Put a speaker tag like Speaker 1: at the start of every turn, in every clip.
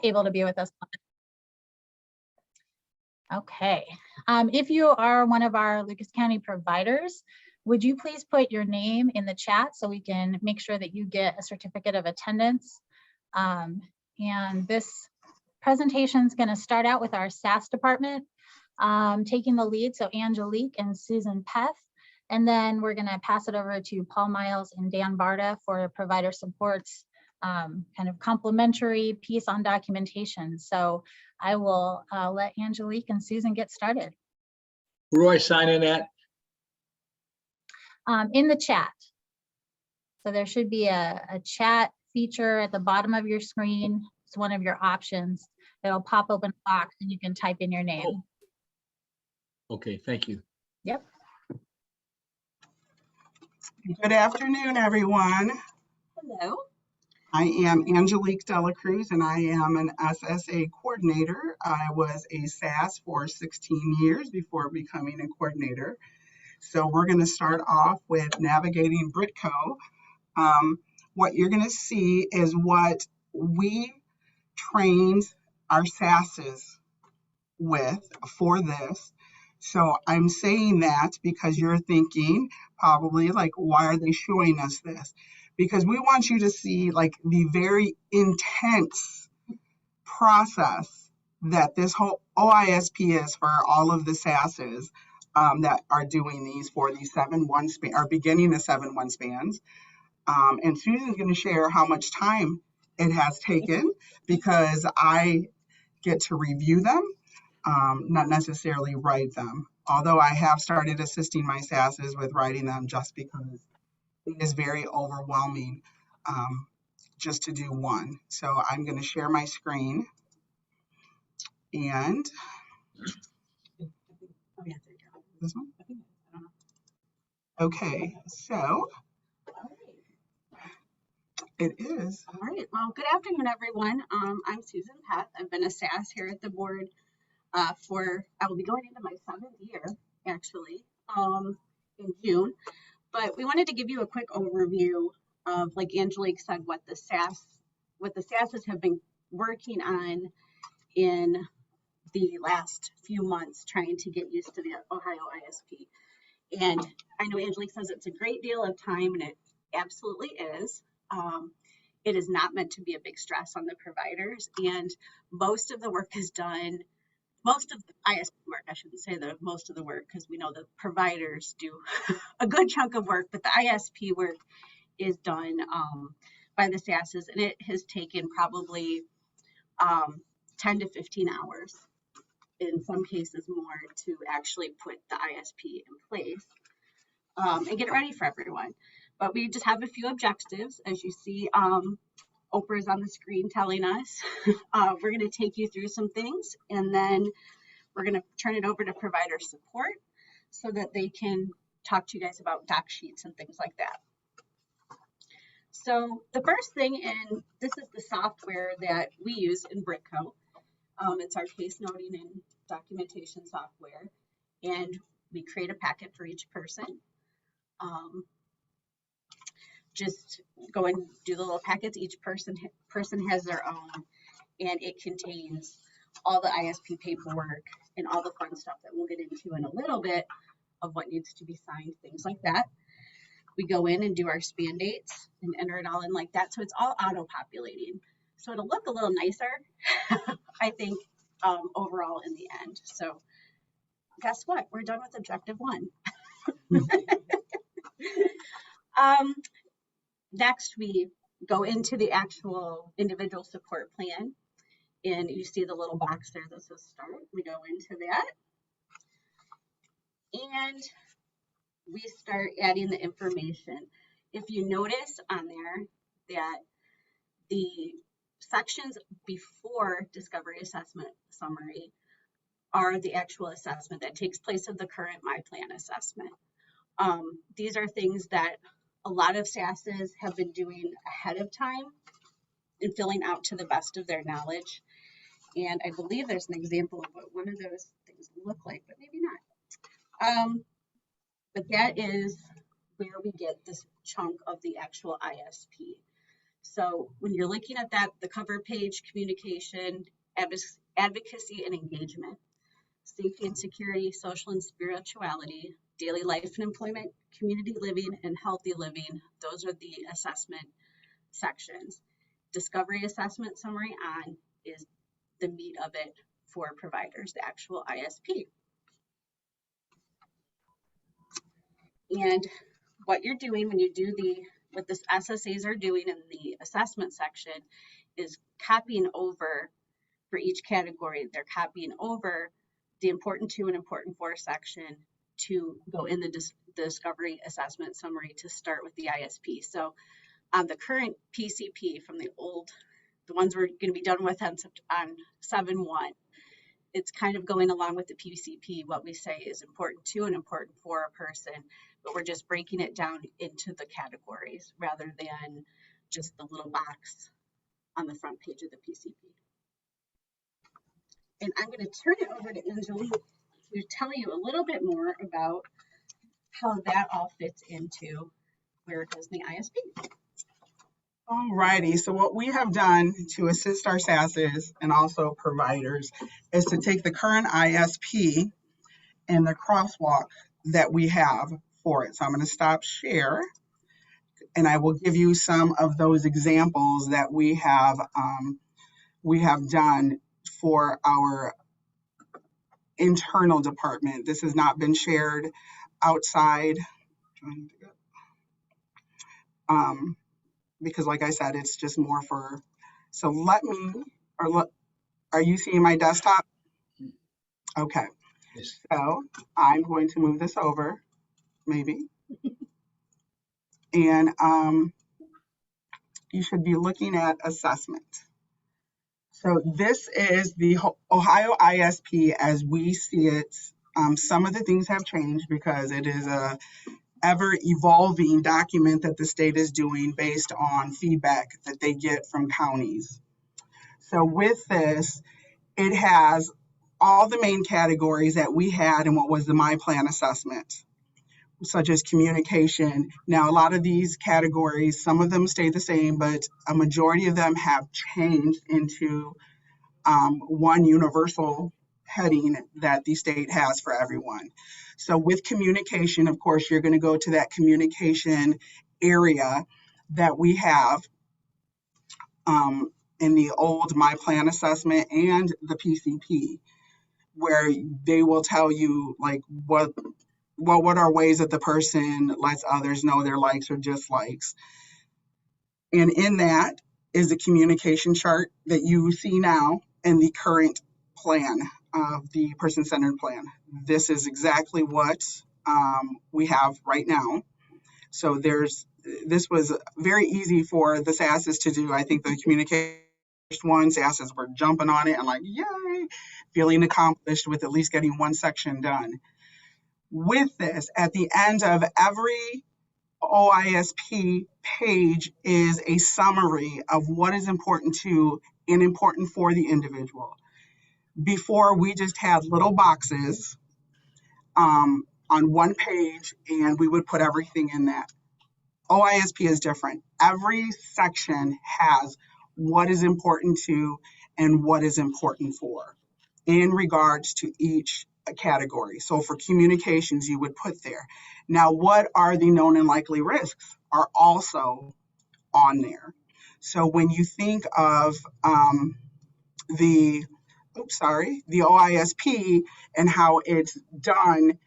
Speaker 1: able to be with us. Okay, if you are one of our Lucas County providers, would you please put your name in the chat so we can make sure that you get a certificate of attendance? And this presentation is going to start out with our SAS department taking the lead, so Angelique and Susan Peth. And then we're going to pass it over to Paul Miles and Dan Barta for provider supports, kind of complimentary piece on documentation. So I will let Angelique and Susan get started.
Speaker 2: Where do I sign in at?
Speaker 1: In the chat. So there should be a chat feature at the bottom of your screen. It's one of your options. It'll pop open a box and you can type in your name.
Speaker 2: Oh. Okay, thank you.
Speaker 1: Yep.
Speaker 3: Good afternoon, everyone.
Speaker 1: Hello.
Speaker 3: I am Angelique Dela Cruz, and I am an SSA coordinator. I was a SAS for 16 years before becoming a coordinator. So we're going to start off with navigating Britco. What you're going to see is what we trained our SASs with for this. So I'm saying that because you're thinking probably like, why are they showing us this? Because we want you to see like the very intense process that this whole OISP is for all of the SASs that are doing these for these 7-1 span, or beginning the 7-1 spans. And Susan's going to share how much time it has taken because I get to review them, not necessarily write them. Although I have started assisting my SASs with writing them just because it is very overwhelming just to do one. So I'm going to share my screen. And this one? Okay, so it is.
Speaker 4: All right, well, good afternoon, everyone. I'm Susan Peth. I've been a SAS here at the board I will be going into my 7th year, actually, in June. But we wanted to give you a quick overview of, like Angelique said, what the SASs have been working on in the last few months, trying to get used to the Ohio ISP. And I know Angelique says it's a great deal of time, and it absolutely is. It is not meant to be a big stress on the providers, and most of the work is done. Most of the ISP work, I shouldn't say the most of the work, because we know the providers do a good chunk of work, but the ISP work is done by the SASs, and it has taken probably 10 to 15 hours, in some cases more, to actually put the ISP in place and get it ready for everyone. But we just have a few objectives, as you see. Oprah is on the screen telling us. We're going to take you through some things, and then we're going to turn it over to provider support so that they can talk to you guys about doc sheets and things like that. So the first thing, and this is the software that we use in Britco. It's our case noting and documentation software, and we create a packet for each person. Just go and do the little packets. Each person has their own, and it contains all the ISP paperwork and all the fun stuff that we'll get into in a little bit of what needs to be signed, things like that. We go in and do our span dates and enter it all in like that. So it's all auto-populating. So it'll look a little nicer, I think, overall in the end. So guess what? We're done with objective 1. Next, we go into the actual individual support plan, and you see the little box there that says start. We go into that, and we start adding the information. If you notice on there that the sections before discovery assessment summary are the actual assessment that takes place of the current My Plan assessment. These are things that a lot of SASs have been doing ahead of time and filling out to the best of their knowledge. And I believe there's an example of what one of those things look like, but maybe not. But that is where we get this chunk of the actual ISP. So when you're looking at that, the cover page, communication, advocacy and engagement, safety and security, social and spirituality, daily life and employment, community living, and healthy living. Those are the assessment sections. Discovery assessment summary on is the meat of it for providers, the actual ISP. And what you're doing when you do what the SSAs are doing in the assessment section is copying over for each category. They're copying over the important 2 and important 4 section to go in the discovery assessment summary to start with the ISP. So the current PCP from the ones we're going to be done with on 7/1, it's kind of going along with the PCP. What we say is important 2 and important for a person, but we're just breaking it down into the categories rather than just the little box on the front page of the PCP. And I'm going to turn it over to Angelique to tell you a little bit more about how that all fits into where it goes in the ISP.
Speaker 3: Alrighty, so what we have done to assist our SASs and also providers is to take the current ISP and the crosswalk that we have for it. So I'm going to stop share, and I will give you some of those examples that we have done for our internal department. This has not been shared outside. Because like I said, it's just more for, so are you seeing my desktop? Okay,
Speaker 2: Yes.
Speaker 3: so I'm going to move this over, maybe. And you should be looking at assessment. So this is the Ohio ISP as we see it. Some of the things have changed because it is a ever-evolving document that the state is doing based on feedback that they get from counties. So with this, it has all the main categories that we had in what was the My Plan assessment, such as communication. Now, a lot of these categories, some of them stay the same, but a majority of them have changed into one universal heading that the state has for everyone. So with communication, of course, you're going to go to that communication area that we have in the old My Plan assessment and the PCP, where they will tell you like what are ways that the person lets others know their likes or dislikes. And in that is the communication chart that you see now in the current plan of the person-centered plan. This is exactly what we have right now. So this was very easy for the SASs to do. I think the communication one, SASs were jumping on it and like, yay, feeling accomplished with at least getting one section done. With this, at the end of every OISP page is a summary of what is important to and important for the individual. Before, we just had little boxes on one page and we would put everything in that. OISP is different. Every section has what is important to and what is important for in regards to each category. So for communications, you would put there. Now, what are the known and likely risks are also on there. So when you think of the OISP and how it's done,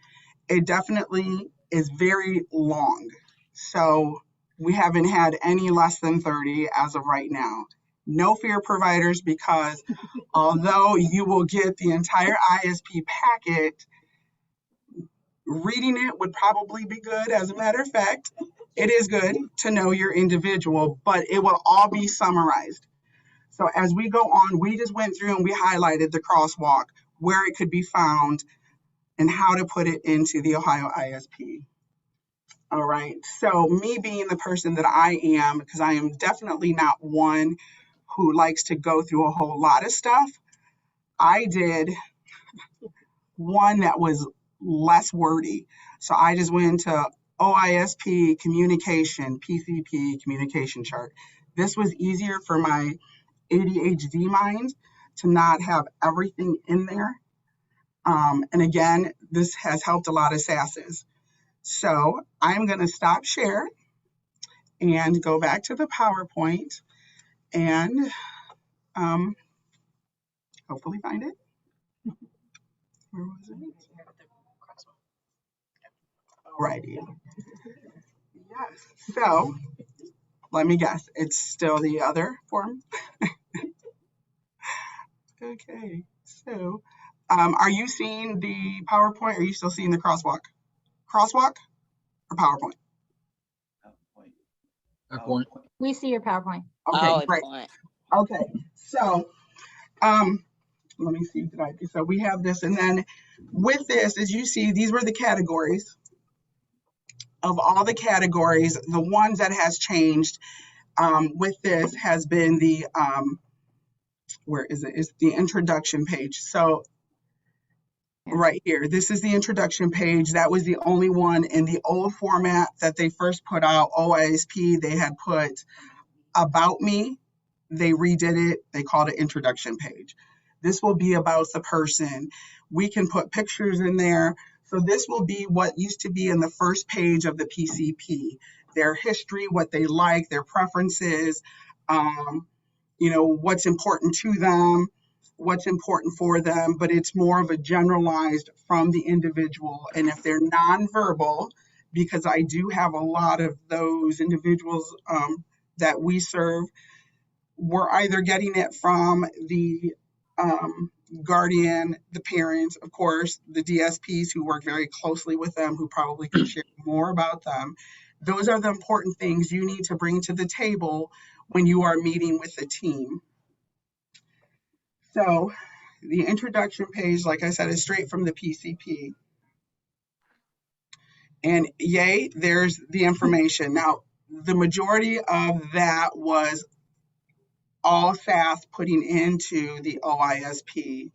Speaker 3: it definitely is very long. So we haven't had any less than 30 as of right now. No fear, providers, because although you will get the entire ISP packet, reading it would probably be good. As a matter of fact, it is good to know your individual, but it will all be summarized. So as we go on, we just went through and we highlighted the crosswalk, where it could be found, and how to put it into the Ohio ISP. All right, so me being the person that I am, because I am definitely not one who likes to go through a whole lot of stuff, I did one that was less wordy. So I just went into OISP communication, PCP communication chart. This was easier for my ADHD mind to not have everything in there. And again, this has helped a lot of SASs. So I'm going to stop share and go back to the PowerPoint and hopefully find it. Where was it? Alrighty. Yes. So let me guess. It's still the other form. Okay. So are you seeing the PowerPoint? Or are you still seeing the crosswalk? Crosswalk or PowerPoint?
Speaker 2: PowerPoint.
Speaker 1: We see your PowerPoint.
Speaker 3: Okay, great. Okay, so let me see. So we have this, and then with this, as you see, these were the categories. Of all the categories, the ones that has changed with this has been the where is it? It's the introduction page. So right here, this is the introduction page. That was the only one in the old format that they first put out. OISP, they had put about me. They redid it. They called it introduction page. This will be about the person. We can put pictures in there. So this will be what used to be in the first page of the PCP, their history, what they like, their preferences, you know, what's important to them, what's important for them, but it's more of a generalized from the individual. And if they're nonverbal, because I do have a lot of those individuals that we serve, we're either getting it from the guardian, the parents, of course, the DSPs who work very closely with them, who probably can share more about them. Those are the important things you need to bring to the table when you are meeting with the team. So the introduction page, like I said, is straight from the PCP. And yay, there's the information. Now, the majority of that was all SAS putting into the OISP.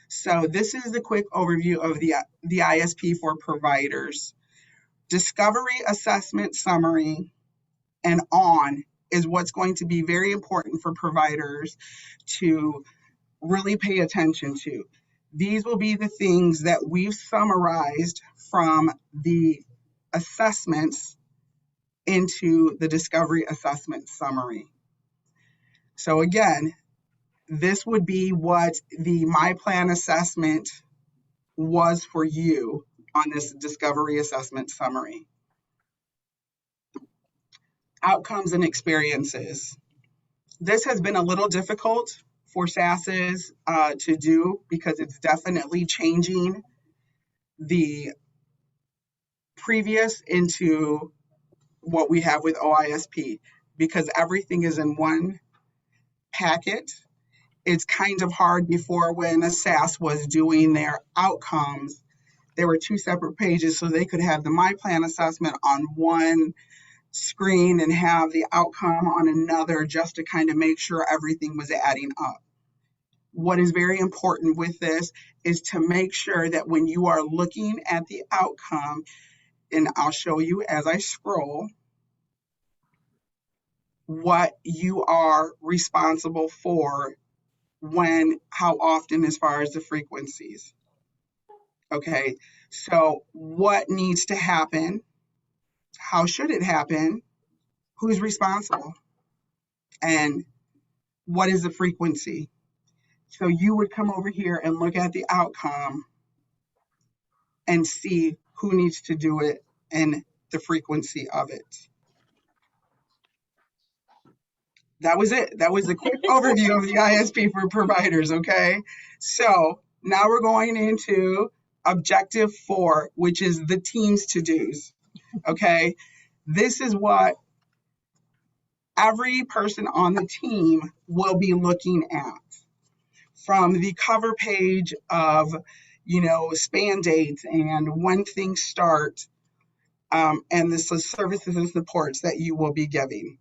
Speaker 3: So this is the quick overview of the ISP for providers. Discovery assessment summary and on is what's going to be very important for providers to really pay attention to. These will be the things that we've summarized from the assessments into the discovery assessment summary. So again, this would be what the My Plan assessment was for you on this discovery assessment summary. Outcomes and experiences. This has been a little difficult for SASs to do because it's definitely changing the previous into what we have with OISP, because everything is in one packet. It's kind of hard. Before, when a SAS was doing their outcomes, there were two separate pages, so they could have the My Plan assessment on one screen and have the outcome on another, just to kind of make sure everything was adding up. What is very important with this is to make sure that when you are looking at the outcome, and I'll show you as I scroll, what you are responsible for, when, how often, as far as the frequencies. Okay, so what needs to happen? How should it happen? Who's responsible? And what is the frequency? So you would come over here and look at the outcome and see who needs to do it and the frequency of it. That was it. That was a quick overview of the ISP for providers, okay? So now we're going into objective 4, which is the team's to-dos, okay? This is what every person on the team will be looking at. From the cover page of, you know, span dates and when things start, and the services and supports that you will be giving.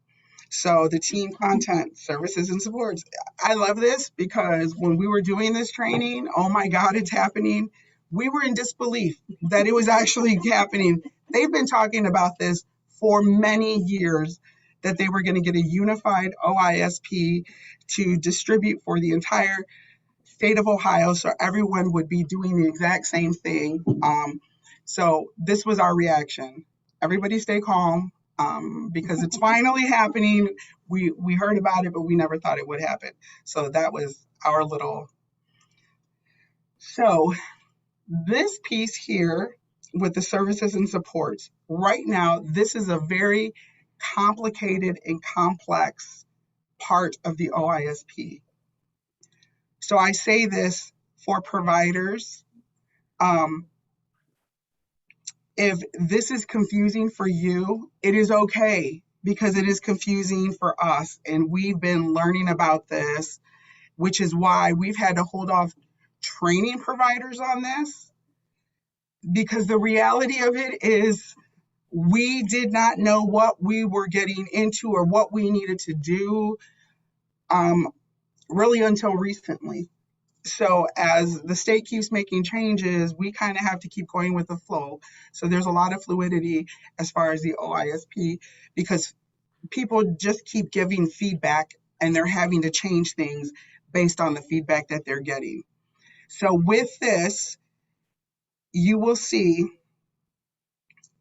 Speaker 3: So the team content, services and supports. I love this because when we were doing this training, oh my God, it's happening. We were in disbelief that it was actually happening. They've been talking about this for many years. that they were going to get a unified OISP to distribute for the entire state of Ohio, so everyone would be doing the exact same thing. So this was our reaction. Everybody stay calm, because it's finally happening. We heard about it, but we never thought it would happen. So that was our little. So this piece here with the services and supports, right now, this is a very complicated and complex part of the OISP. So I say this for providers. If this is confusing for you, it is okay, because it is confusing for us. And we've been learning about this, which is why we've had to hold off training providers on this, because the reality of it is we did not know what we were getting into or what we needed to do, really until recently. So as the state keeps making changes, we kind of have to keep going with the flow. So there's a lot of fluidity as far as the OISP, because people just keep giving feedback and they're having to change things based on the feedback that they're getting. So with this, you will see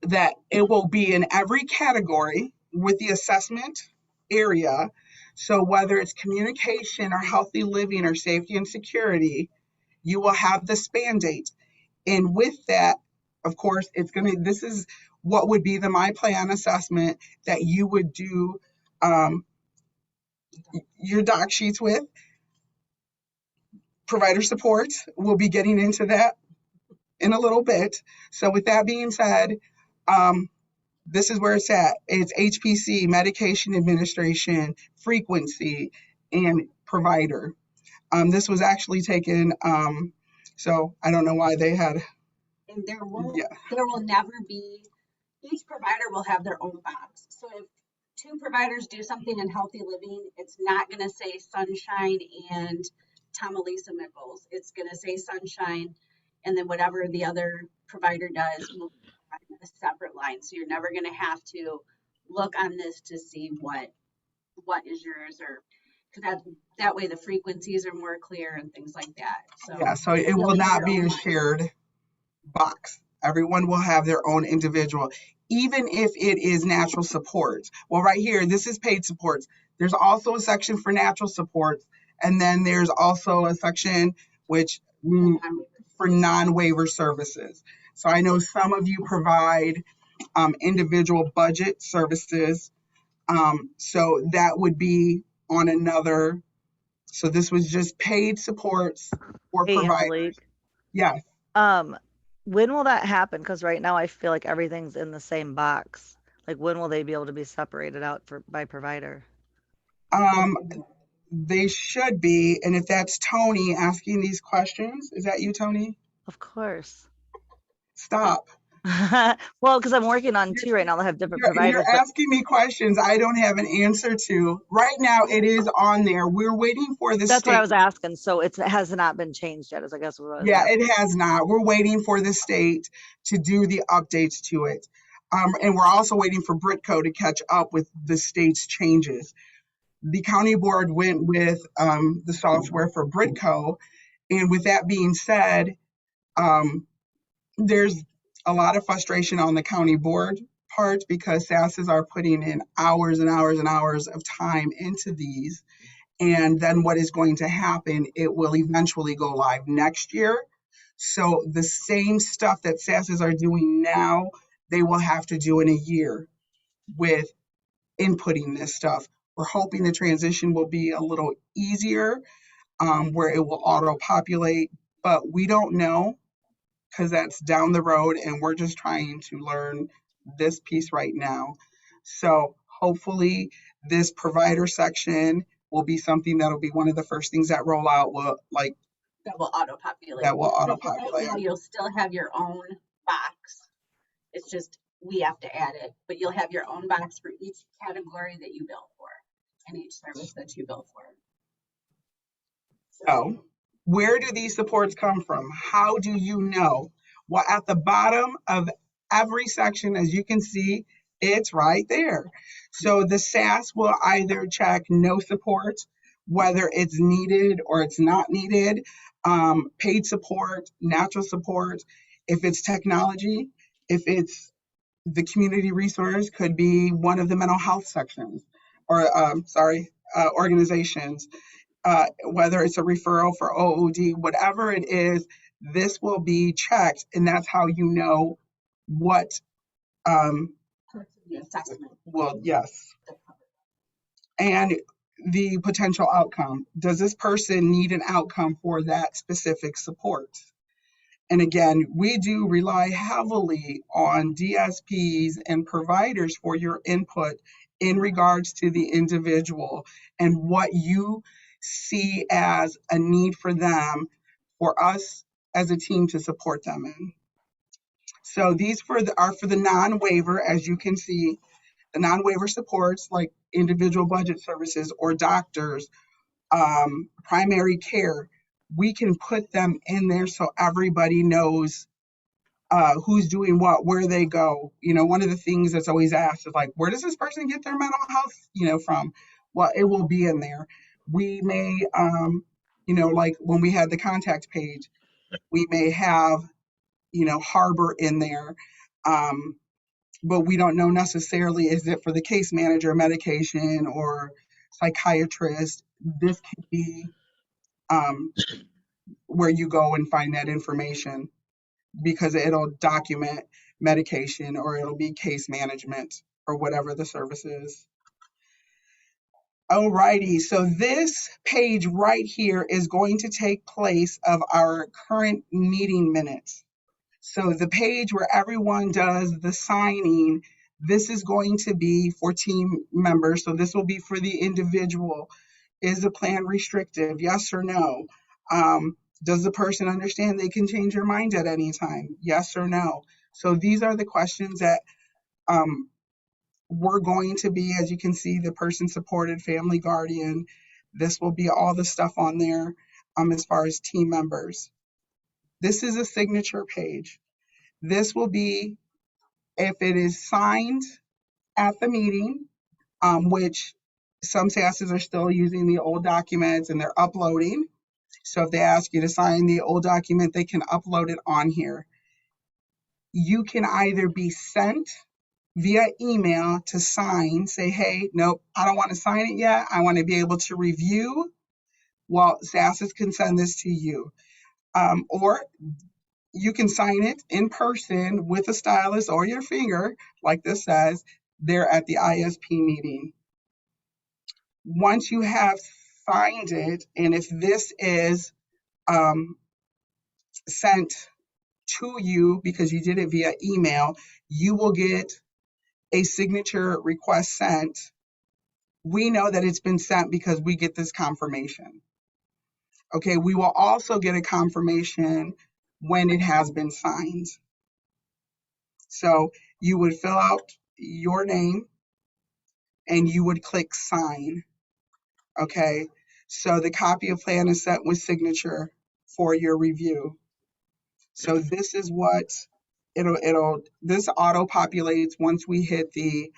Speaker 3: that it will be in every category with the assessment area. So whether it's communication or healthy living or safety and security, you will have the span date. And with that, of course, this is what would be the My Plan assessment that you would do your doc sheets with. Provider support, we'll be getting into that in a little bit. So with that being said, this is where it's at. It's HPC, medication administration, frequency, and provider. This was actually taken, so I don't know why they had.
Speaker 4: And there will never be, each provider will have their own box. So if two providers do something in healthy living, it's not going to say Sunshine and Tomalisa Mickles. It's going to say Sunshine, and then whatever the other provider does will be on a separate line. So you're never going to have to look on this to see what is yours, or because that way the frequencies are more clear and things like that. So
Speaker 3: yeah, so it will not be a shared box. Everyone will have their own individual, even if it is natural supports. Well, right here, this is paid supports. There's also a section for natural supports, and then there's also a section which for non-waiver services. So I know some of you provide individual budget services. So that would be on another. So this was just paid supports for
Speaker 5: Hey,
Speaker 3: providers.
Speaker 5: Angelique.
Speaker 3: Yes.
Speaker 5: When will that happen? Because right now I feel like everything's in the same box. Like, when will they be able to be separated out by provider?
Speaker 3: They should be. And if that's Tony asking these questions, is that you, Tony?
Speaker 5: Of course.
Speaker 3: Stop.
Speaker 5: Well, because I'm working on two right now that have different providers.
Speaker 3: You're asking me questions I don't have an answer to. Right now, it is on there. We're waiting for the
Speaker 5: That's
Speaker 3: state.
Speaker 5: what I was asking. So it has not been changed yet, is I guess what I was
Speaker 3: Yeah,
Speaker 5: asking.
Speaker 3: it has not. We're waiting for the state to do the updates to it. And we're also waiting for Britco to catch up with the state's changes. The county board went with the software for Britco. And with that being said, there's a lot of frustration on the county board part, because SASs are putting in hours and hours and hours of time into these. And then what is going to happen, it will eventually go live next year. So the same stuff that SASs are doing now, they will have to do in a year with inputting this stuff. We're hoping the transition will be a little easier, where it will auto-populate, but we don't know, because that's down the road and we're just trying to learn this piece right now. So hopefully this provider section will be something that'll be one of the first things that roll out,
Speaker 4: that will auto-populate.
Speaker 3: That will auto-populate.
Speaker 4: Right now, you'll still have your own box. It's just we have to add it, but you'll have your own box for each category that you bill for and each service that you bill for.
Speaker 3: So where do these supports come from? How do you know? Well, at the bottom of every section, as you can see, It's right there. So the SAS will either check no support, whether it's needed or it's not needed, paid support, natural support, if it's technology, if it's the community resource, could be one of the mental health sections or, organizations, whether it's a referral for OOD, whatever it is, this will be checked. And that's how you know what,
Speaker 4: The assessment.
Speaker 3: well, yes. And the potential outcome. Does this person need an outcome for that specific support? And again, we do rely heavily on DSPs and providers for your input in regards to the individual and what you see as a need for them, for us as a team to support them in. So these are for the non-waiver, as you can see, the non-waiver supports like individual budget services or doctors, primary care. We can put them in there so everybody knows who's doing what, where they go. One of the things that's always asked is like, where does this person get their mental health, from? Well, it will be in there. We may, like when we had the contact page, we may have, Harbor in there. But we don't know necessarily, is it for the case manager, medication, or psychiatrist? This could be where you go and find that information, because it'll document medication or it'll be case management or whatever the service is. Alrighty, so this page right here is going to take place of our current meeting minutes. So the page where everyone does the signing, this is going to be for team members. So this will be for the individual. Is the plan restrictive? Yes or no? Does the person understand they can change their mind at any time? Yes or no? So these are the questions that we're going to be, as you can see, the person supported, family guardian. This will be all the stuff on there as far as team members. This is a signature page. This will be if it is signed at the meeting, which some SASs are still using the old documents and they're uploading. So if they ask you to sign the old document, they can upload it on here. You can either be sent via email to sign, say, hey, nope, I don't want to sign it yet. I want to be able to review. Well, SASs can send this to you. Or you can sign it in person with a stylus or your finger, like this says, there at the ISP meeting. Once you have signed it, and if this is sent to you because you did it via email, you will get a signature request sent. We know that it's been sent because we get this confirmation. Okay, we will also get a confirmation when it has been signed. So you would fill out your name and you would click sign. Okay, so the copy of plan is sent with signature for your review. So this is what this auto populates once we hit the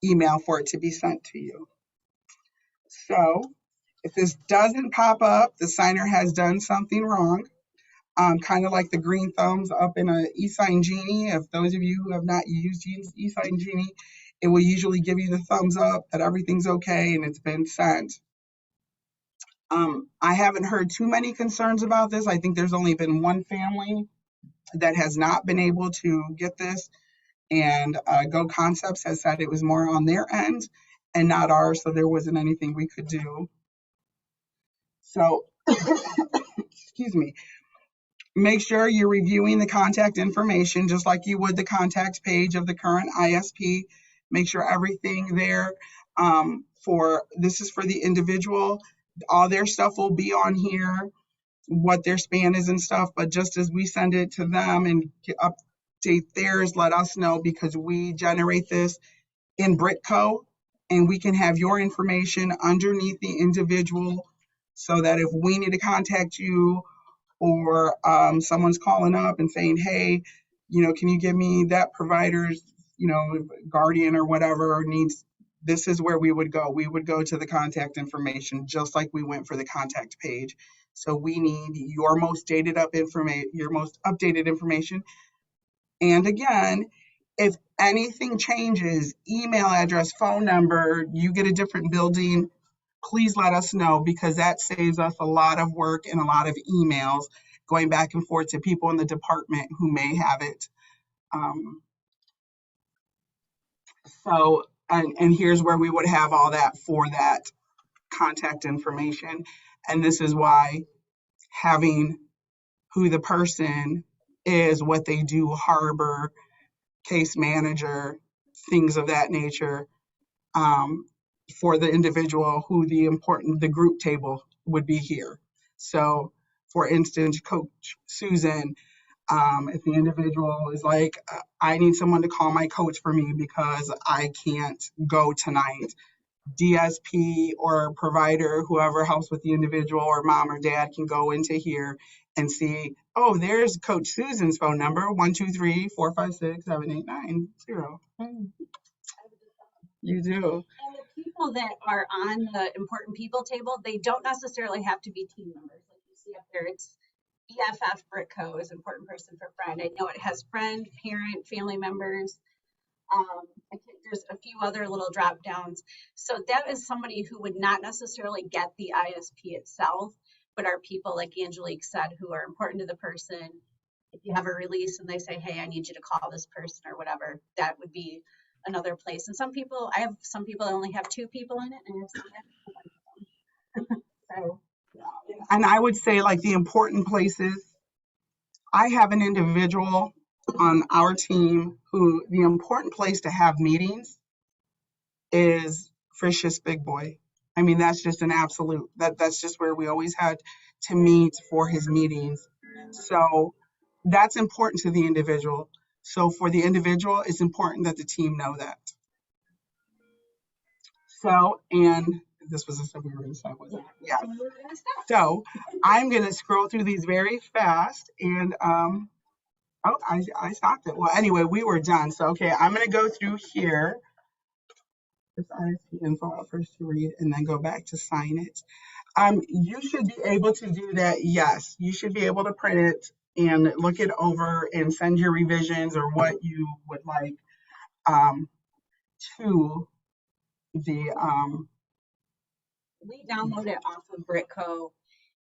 Speaker 3: email for it to be sent to you. So if this doesn't pop up, the signer has done something wrong. Kind of like the green thumbs up in a eSign Genie. If those of you who have not used eSign Genie, it will usually give you the thumbs up that everything's okay and it's been sent. I haven't heard too many concerns about this. I think there's only been one family that has not been able to get this, and Go Concepts has said it was more on their end and not ours, so there wasn't anything we could do. So, excuse me. Make sure you're reviewing the contact information just like you would the contact page of the current ISP. Make sure everything there this is for the individual. All their stuff will be on here, what their span is and stuff, but just as we send it to them and update theirs, let us know, because we generate this in Britco and we can have your information underneath the individual so that if we need to contact you or someone's calling up and saying, hey, can you give me that provider's, guardian or whatever needs, this is where we would go. We would go to the contact information, just like we went for the contact page. So we need your most updated information. And again, if anything changes, email address, phone number, you get a different building, please let us know, because that saves us a lot of work and a lot of emails going back and forth to people in the department who may have it. And here's where we would have all that for that contact information. And this is why having who the person is, what they do, harbor, case manager, things of that nature, for the individual, who the group table would be here. So for instance, Coach Susan, if the individual is like, I need someone to call my coach for me because I can't go tonight, DSP or provider, whoever helps with the individual, or mom or dad, can go into here and see, oh, there's Coach Susan's phone number, 123-456-7890. You do.
Speaker 4: And the people that are on the important people table, they don't necessarily have to be team members. Like you see up there, it's EFF Britco is important person for friend. I know it has friend, parent, family members. I think there's a few other little drop downs. So that is somebody who would not necessarily get the ISP itself, but are people, like Angelique said, who are important to the person. If you have a release and they say, hey, I need you to call this person or whatever, that would be another place. And I have some people that only have 2 people in it, and I have some that have 1. So,
Speaker 3: and I would say, like, the important places, I have an individual on our team who the important place to have meetings is Frisch's Big Boy. I mean, that's just an absolute, that's just where we always had to meet for his meetings. So that's important to the individual. So for the individual, it's important that the team know that. So, and this was the stuff we were going to say, wasn't it? Yeah. So I'm going to scroll through these very fast, and oh, I stopped it. Well, anyway, we were done. So, okay, I'm going to go through here. This ISP info first to read, and then go back to sign it. You should be able to do that. Yes, you should be able to print it and look it over and send your revisions or what you would like to the
Speaker 4: we download it off of Britco,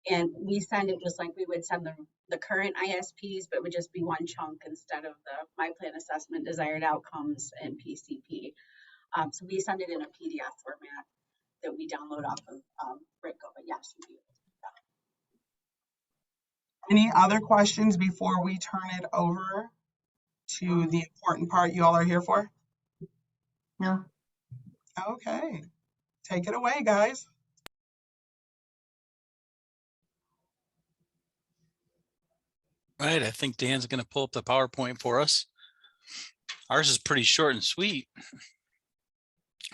Speaker 4: and we send it just like we would send the current ISPs, but it would just be one chunk instead of the My Plan Assessment, Desired Outcomes, and PCP. So we send it in a PDF format that we download off of Britco, but yes, we do.
Speaker 3: Any other questions before we turn it over to the important part you all are here for?
Speaker 6: No.
Speaker 3: Okay, take it away, guys.
Speaker 7: Right, I think Dan's going to pull up the PowerPoint for us. Ours is pretty short and sweet,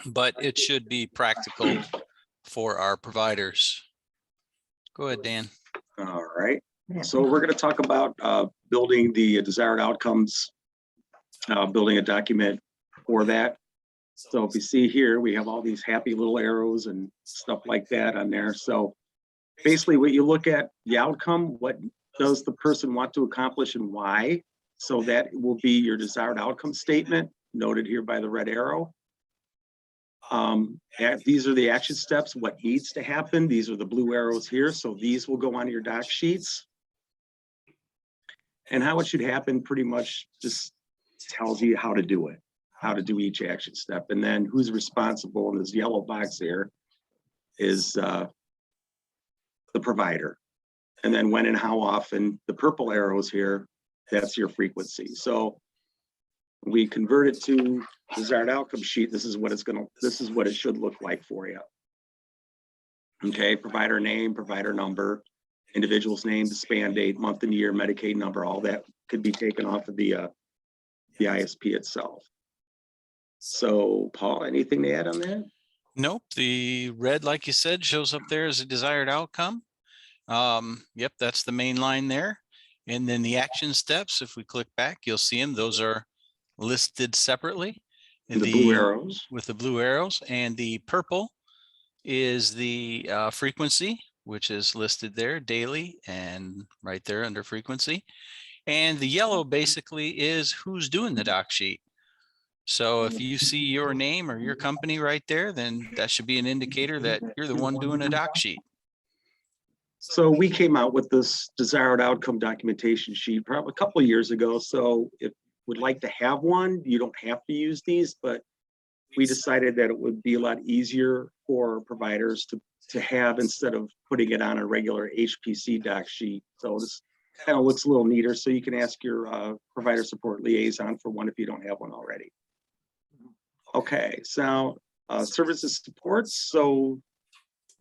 Speaker 7: but it should be practical for our providers. Go ahead, Dan.
Speaker 8: All right. So we're going to talk about building the desired outcomes, building a document for that. So if you see here, we have all these happy little arrows and stuff like that on there. So basically what you look at, the outcome, what does the person want to accomplish and why? So that will be your desired outcome statement, noted here by the red arrow. These are the action steps, what needs to happen. These are the blue arrows here. So these will go on your doc sheets. And how it should happen pretty much just tells you how to do it, how to do each action step. And then who's responsible in this yellow box here is the provider. And then when and how often, the purple arrows here, that's your frequency. So we convert it to desired outcome sheet. This is what it should look like for you. Okay, provider name, provider number, individual's name, the span date, month and year, Medicaid number, all that could be taken off of the ISP itself. So Paul, anything to add on that?
Speaker 7: Nope, the red, like you said, shows up there as a desired outcome. Yep, that's the main line there. And then the action steps, if we click back, you'll see them. Those are listed separately.
Speaker 8: The blue arrows.
Speaker 7: With the blue arrows, and the purple is the frequency, which is listed there daily and right there under frequency. And the yellow basically is who's doing the doc sheet. So if you see your name or your company right there, then that should be an indicator that you're the one doing a doc sheet.
Speaker 8: So we came out with this desired outcome documentation sheet probably a couple of years ago. So if would like to have one, you don't have to use these, but we decided that it would be a lot easier for providers to have instead of putting it on a regular HPC doc sheet. So this kind of looks a little neater, so you can ask your provider support liaison for one if you don't have one already. Okay, so services supports. So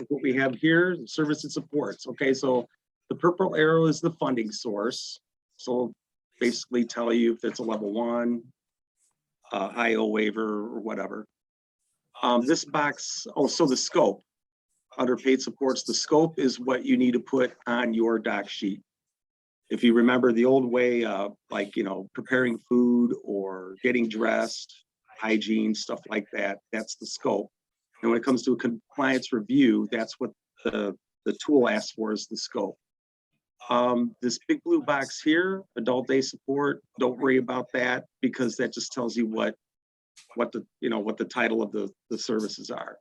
Speaker 8: what we have here, services supports. Okay, so the purple arrow is the funding source. So basically tell you if it's a level 1, IO waiver or whatever. This box, so the scope, under paid supports, the scope is what you need to put on your doc sheet. If you remember the old way, like, preparing food or getting dressed, hygiene, stuff like that, that's the scope. And when it comes to a compliance review, that's what the tool asks for, is the scope. This big blue box here, adult day support, don't worry about that, because that just tells you what the title of the services are.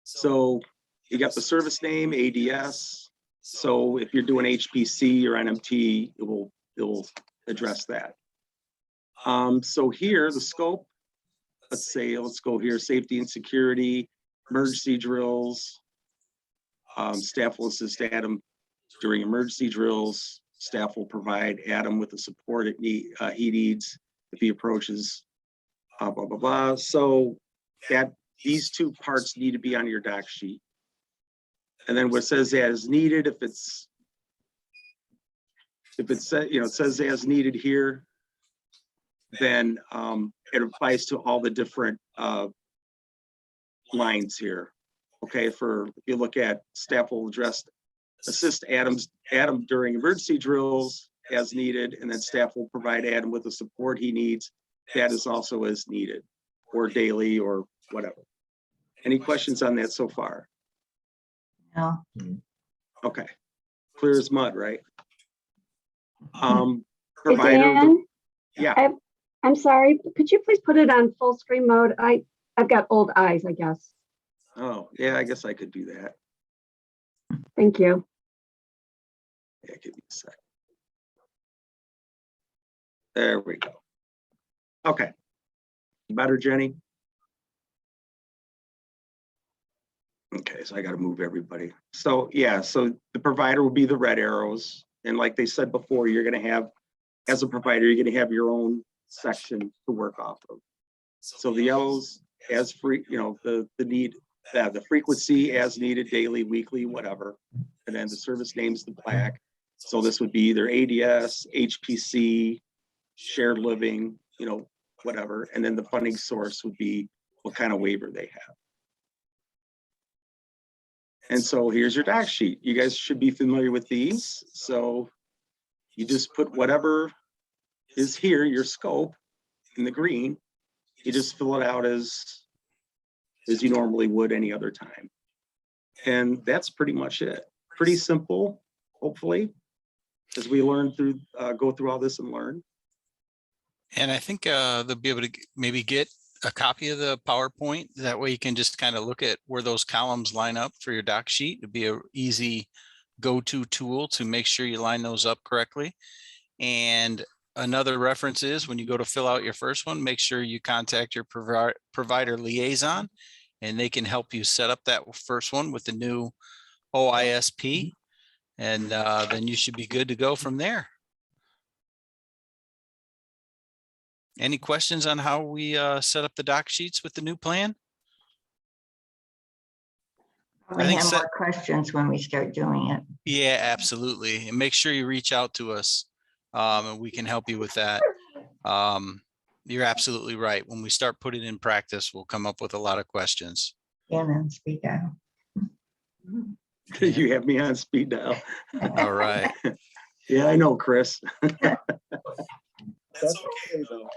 Speaker 8: So you got the service name, ADS. So if you're doing HPC or NMT, it will address that. So here, the scope, let's go here, safety and security, emergency drills. Staff will assist Adam during emergency drills. Staff will provide Adam with the support he needs if he approaches, blah, blah, blah. So these two parts need to be on your doc sheet. And then what says as needed, if it says as needed here, then it applies to all the different lines here. Okay, if you look at staff will assist Adam during emergency drills as needed, and then staff will provide Adam with the support he needs. That is also as needed, or daily, or whatever. Any questions on that so far?
Speaker 6: No.
Speaker 8: Okay, clear as mud, right?
Speaker 9: Hey,
Speaker 8: Provider,
Speaker 9: Dan,
Speaker 8: yeah.
Speaker 9: I'm sorry, could you please put it on full screen mode? I've got old eyes, I guess.
Speaker 8: Oh, yeah, I guess I could do that.
Speaker 9: Thank you.
Speaker 8: Yeah, give me a sec. There we go. Okay. Better, Jenny? Okay, so I got to move everybody. So yeah, so the provider will be the red arrows. And like they said before, you're going to have, as a provider, you're going to have your own section to work off of. So the yellows as free, the need, the frequency as needed, daily, weekly, whatever. And then the service name's the black. So this would be either ADS, HPC, shared living, whatever. And then the funding source would be what kind of waiver they have. And so here's your doc sheet. You guys should be familiar with these. So you just put whatever is here, your scope in the green, you just fill it out as you normally would any other time. And that's pretty much it. Pretty simple, hopefully, as we learn through, go through all this and learn.
Speaker 7: And I think they'll be able to maybe get a copy of the PowerPoint. That way you can just kind of look at where those columns line up for your doc sheet. It'd be an easy go-to tool to make sure you line those up correctly. And another reference is when you go to fill out your first one, make sure you contact your provider liaison, and they can help you set up that first one with the new OISP. And then you should be good to go from there. Any questions on how we set up the doc sheets with the new plan?
Speaker 6: We have more questions when we start doing it.
Speaker 7: Yeah, absolutely. And make sure you reach out to us and we can help you with that. You're absolutely right. When we start putting it in practice, we'll come up with a lot of questions.
Speaker 6: And then speak out.
Speaker 8: You have me on speed dial.
Speaker 7: All right.
Speaker 8: Yeah, I know, Chris. That's okay though.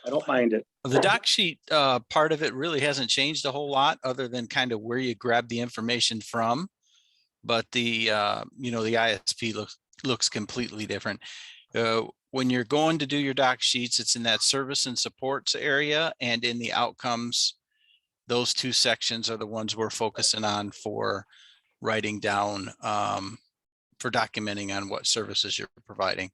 Speaker 8: I don't mind it.
Speaker 7: The doc sheet part of it really hasn't changed a whole lot other than kind of where you grab the information from. But the, you know, the ISP looks completely different. When you're going to do your doc sheets, it's in that service and supports area, and in the outcomes, those two sections are the ones we're focusing on for writing down, for documenting on what services you're providing.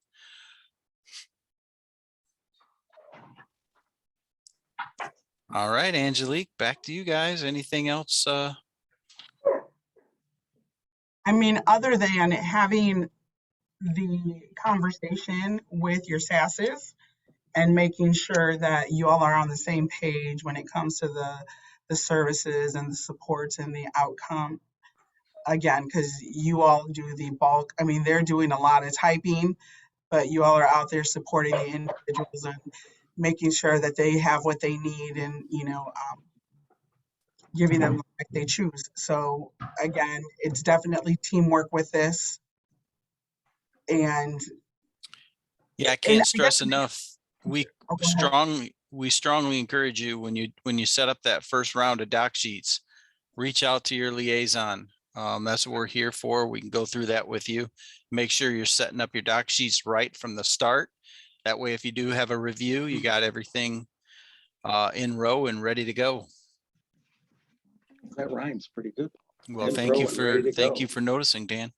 Speaker 7: All right, Angelique, back to you guys. Anything else?
Speaker 3: I mean, other than having the conversation with your SASs and making sure that you all are on the same page when it comes to the services and the supports and the outcome. Again, because you all do the bulk. I mean, they're doing a lot of typing, but you all are out there supporting the individuals and making sure that they have what they need and, you know, giving them what they choose. So again, it's definitely teamwork with this. And
Speaker 7: yeah, I can't stress enough. We strongly encourage you when you set up that first round of doc sheets, reach out to your liaison. That's what we're here for. We can go through that with you. Make sure you're setting up your doc sheets right from the start. That way, if you do have a review, you got everything in row and ready to go.
Speaker 8: That rhymes pretty good.
Speaker 7: Well,
Speaker 8: In
Speaker 7: thank
Speaker 8: row
Speaker 7: you
Speaker 8: and ready to
Speaker 7: thank
Speaker 8: go.
Speaker 7: you for noticing, Dan.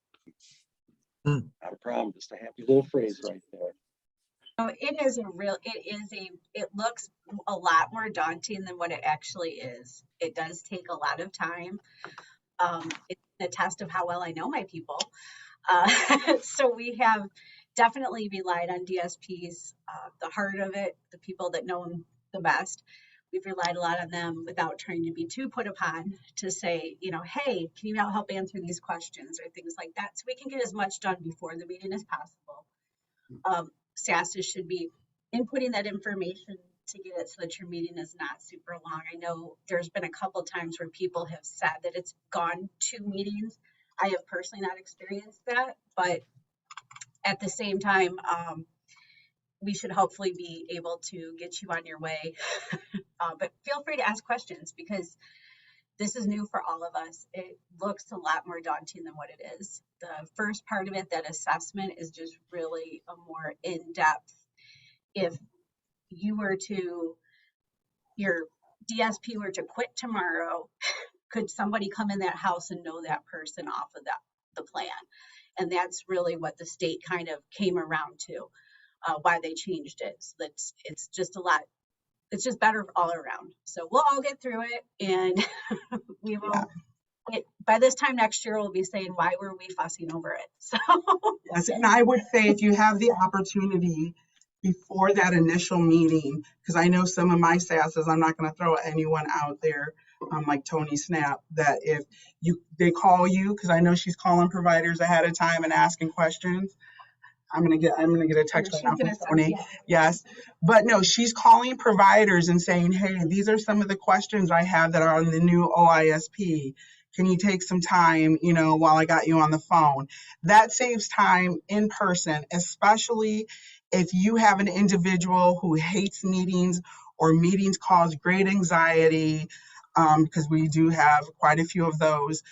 Speaker 8: Not a problem. Just a happy little phrase right there.
Speaker 4: So it looks a lot more daunting than what it actually is. It does take a lot of time. It's a test of how well I know my people. So we have definitely relied on DSPs, the heart of it, the people that know them the best. We've relied a lot on them without trying to be too put upon to say, you know, hey, can you help answer these questions or things like that? So we can get as much done before the meeting as possible. SASs should be inputting that information to get it so that your meeting is not super long. I know there's been a couple times where people have said that it's gone 2 meetings. I have personally not experienced that, but at the same time, we should hopefully be able to get you on your way. But feel free to ask questions because this is new for all of us. It looks a lot more daunting than what it is. The first part of it, that assessment, is just really a more in-depth. If you were to, your DSP were to quit tomorrow, could somebody come in that house and know that person off of the plan? And that's really what the state kind of came around to, why they changed it. So it's just a lot. It's just better all around. So we'll all get through it, and we will. By this time next year, we'll be saying, why were we fussing over it? So
Speaker 3: yes, and I would say if you have the opportunity before that initial meeting, because I know some of my SASs, I'm not going to throw anyone out there, like Tony Snap, that if they call you, because I know she's calling providers ahead of time and asking questions. I'm gonna get a text right now from Tony. Yes, but no, she's calling providers and saying, hey, these are some of the questions I have that are on the new OISP. Can you take some time, you know, while I got you on the phone? That saves time in person, especially if you have an individual who hates meetings or meetings cause great anxiety, because we do have quite a few of those.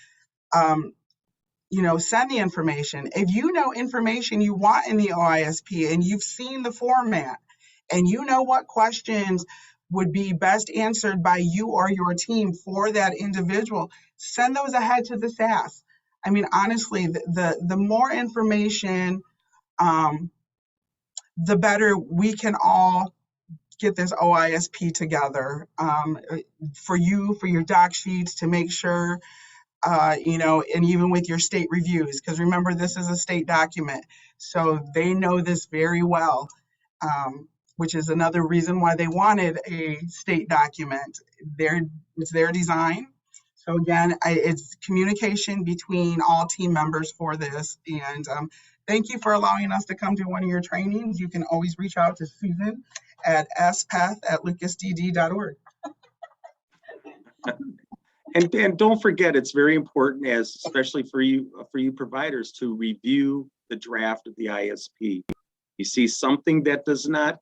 Speaker 3: You know, send the information. If you know information you want in the OISP and you've seen the format and you know what questions would be best answered by you or your team for that individual, send those ahead to the SAS. I mean, honestly, the more information, the better we can all get this OISP together for you, for your doc sheets, to make sure you know, and even with your state reviews, because remember, this is a state document, so they know this very well, which is another reason why they wanted a state document. It's their design. So again, it's communication between all team members for this. And thank you for allowing us to come to one of your trainings. You can always reach out to Susan at speth@lucasdd.org.
Speaker 8: And don't forget, it's very important, especially for you providers, to review the draft of the ISP. You see something that does not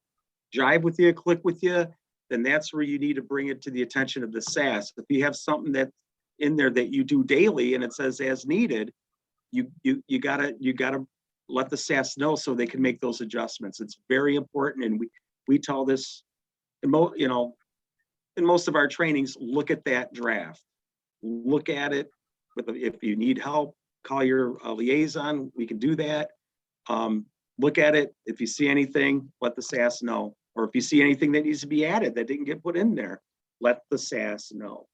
Speaker 8: jive with you, click with you, then that's where you need to bring it to the attention of the SAS. If you have something that's in there that you do daily and it says as needed, you gotta let the SAS know so they can make those adjustments. It's very important, and we tell this, in most of our trainings, look at that draft. Look at it. If you need help, call your liaison. We can do that. Look at it. If you see anything, let the SAS know. Or if you see anything that needs to be added that didn't get put in there, let the SAS know.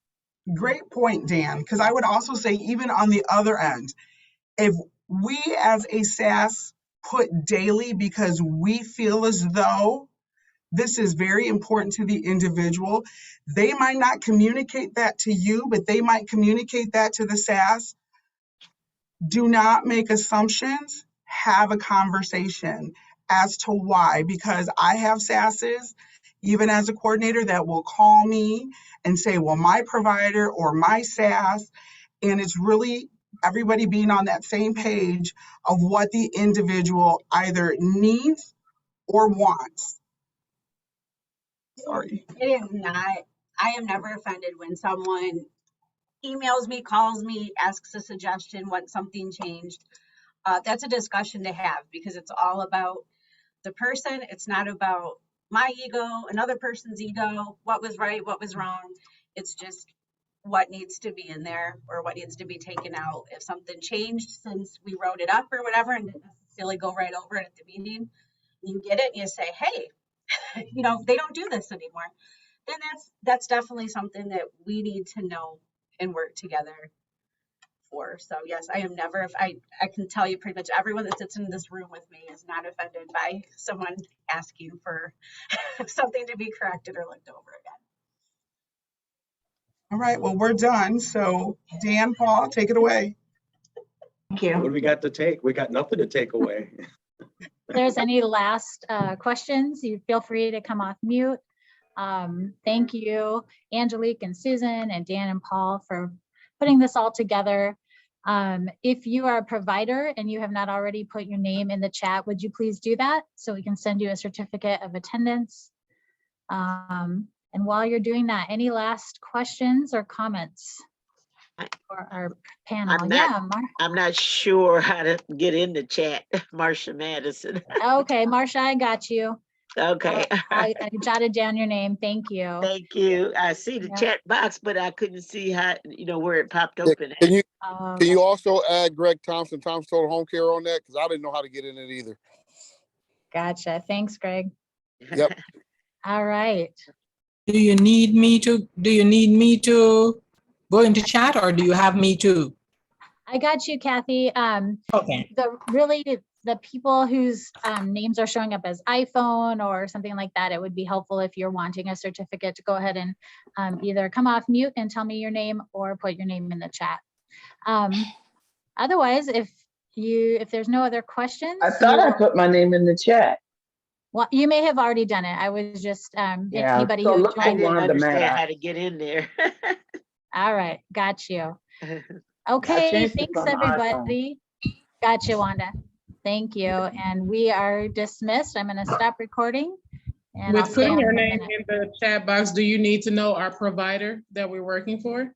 Speaker 3: Great point, Dan, because I would also say, even on the other end, if we as a SAS put daily because we feel as though this is very important to the individual, they might not communicate that to you, but they might communicate that to the SAS. Do not make assumptions. Have a conversation as to why, because I have SASs, even as a coordinator, that will call me and say, well, my provider or my SAS, and it's really everybody being on that same page of what the individual either needs or wants. Sorry.
Speaker 4: It is not, I am never offended when someone emails me, calls me, asks a suggestion, wants something changed. That's a discussion to have, because it's all about the person. It's not about my ego, another person's ego, what was right, what was wrong. It's just what needs to be in there or what needs to be taken out. If something changed since we wrote it up or whatever, and didn't necessarily go right over it at the meeting, you get it and you say, hey, they don't do this anymore, then that's definitely something that we need to know and work together for. So yes, I am never, I can tell you pretty much everyone that sits in this room with me is not offended by someone asking for something to be corrected or looked over again.
Speaker 3: All right, well, we're done. So Dan, Paul, take it away.
Speaker 6: Thank
Speaker 8: What do
Speaker 6: you.
Speaker 8: we got to take? We got nothing to take away.
Speaker 1: If there's any last questions, you feel free to come off mute. Thank you, Angelique and Susan and Dan and Paul, for putting this all together. If you are a provider and you have not already put your name in the chat, would you please do that so we can send you a certificate of attendance? And while you're doing that, any last questions or comments for our panel?
Speaker 10: I'm not sure how to get in the chat, Marsha Madison.
Speaker 1: Okay, Marsha, I got you.
Speaker 10: Okay.
Speaker 1: I jotted down your name. Thank you.
Speaker 10: Thank you. I see the chat box, but I couldn't see how, where it popped open.
Speaker 11: Can you also add Greg Thompson Total Home Care on that? Because I didn't know how to get in it either.
Speaker 1: Gotcha. Thanks, Greg.
Speaker 11: Yep.
Speaker 1: All right.
Speaker 12: Do you need me to go into chat, or do you have me too?
Speaker 1: I got you, Kathy.
Speaker 12: Okay.
Speaker 1: The people whose names are showing up as iPhone or something like that, it would be helpful if you're wanting a certificate to go ahead and either come off mute and tell me your name or put your name in the chat. Otherwise, if there's no other questions.
Speaker 13: I thought I put my name in the chat.
Speaker 1: Well, you may have already done it. I was just anybody
Speaker 10: so
Speaker 1: who
Speaker 10: I didn't understand how to get in there.
Speaker 1: All right, got you. Okay, thanks everybody. Got you, Wanda. Thank you. And we are dismissed. I'm going to stop recording. And
Speaker 14: with putting your name in the chat box, do you need to know our provider that we're working for?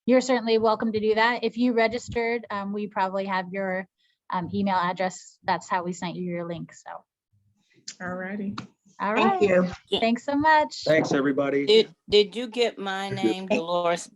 Speaker 1: You're certainly welcome to do that. If you registered, we probably have your email address. That's how we sent you your link. So.
Speaker 14: All righty.
Speaker 1: All right.
Speaker 6: Thank you.
Speaker 1: Thanks so much.
Speaker 8: Thanks, everybody.
Speaker 13: Did you get my name, Dolores